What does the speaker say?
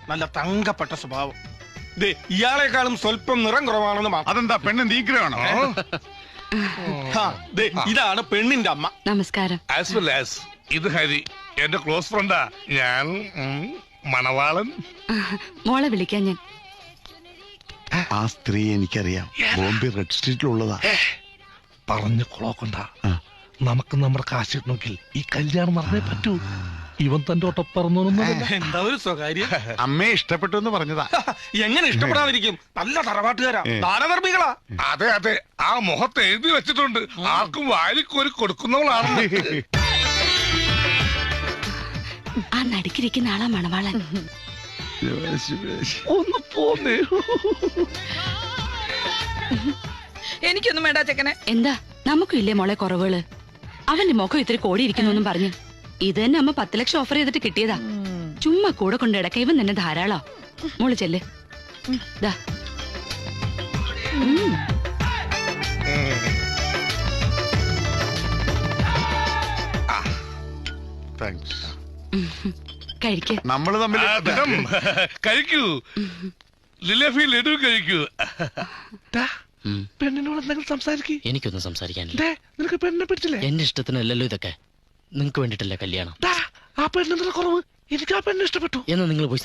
നല്ല തങ്കപ്പെട്ട സ്വഭാവം. ഇയാളെക്കാളും സ്വല്പം നിറം കുറവാണെന്ന് മാത്രം. അതെന്താ പെണ്ണ് നീഗ്രഹമാണോ? ഇതാണ് പെണ്ണിന്റെ അമ്മ. നമസ്കാരം. ആസ് വെൽ ആസ് ഇത് ഹരി, എന്റെ ക്ലോസ് ഫ്രണ്ടാ. ഞാൻ മണവാളൻ. മോളെ വിളിക്കാൻ ഞാൻ. ആ സ്ത്രീ എനിക്കറിയാം, ബോംബെ റെഡ് സ്ട്രീറ്റിലുള്ളതാ. പറഞ്ഞ കുളോക്കണ്ട. നമുക്ക് നമ്മുടെ കാശ് കിട്ടണമെങ്കിൽ ഈ കല്യാണം നടന്നേ പറ്റൂ. ഇവൻ തന്റെ ഒട്ടപ്പറന്നൊന്നും എന്താ ഒരു സ്വകാര്യം. അമ്മയെ ഇഷ്ടപ്പെട്ടു എന്ന് പറഞ്ഞതാ. എങ്ങനെ ഇഷ്ടപ്പെടാതിരിക്കും? നല്ല തറവാട്ടുകാരാ, ദാനധർമ്മികളാ. അതെ അതെ, ആ മുഖത്ത് എഴുതി വെച്ചിട്ടുണ്ട് ആർക്കും വാരിക്കോരി കൊടുക്കുന്നവളാണ്. ആ നടുക്കിരിക്കുന്ന ആളാ മണവാളൻ. ഒന്ന് പോന്നേ. എനിക്കൊന്നും വേണ്ട ചെക്കനെ. എന്താ നമുക്കും ഇല്ലേ മോളെ കുറവുകള്? അവന്റെ മുഖം ഇത്തിരി കോടിയിരിക്കുന്നു പറഞ്ഞു. ഇത് തന്നെ അമ്മ 10 ലക്ഷം ഓഫർ ചെയ്തിട്ട് കിട്ടിയതാ. ചുമ്മാ കൂടെ കൊണ്ട് ഇടക്ക ഇവൻ തന്നെ ധാരാളാ. മോള് ചെല്ല്. കഴിക്ക്. നമ്മള് തമ്മിൽ കഴിക്കൂ. ലിലഫി ലഡു കഴിക്കൂ. പെണ്ണിനോട് എന്തെങ്കിലും സംസാരിക്കൂ. എനിക്കൊന്നും സംസാരിക്കാനില്ല. നിനക്ക് പെണ്ണിനെ പിടിച്ചില്ലേ? എന്റെ ഇഷ്ടത്തിനല്ലല്ലോ ഇതൊക്കെ. നിങ്ങക്ക് വേണ്ടിട്ടല്ലേ കല്യാണം. ആ പെണ്ണെന്താ കുറവ്? എനിക്ക് ആ പെണ്ണ് ഇഷ്ടപ്പെട്ടു. എന്ന് നിങ്ങൾ പോയി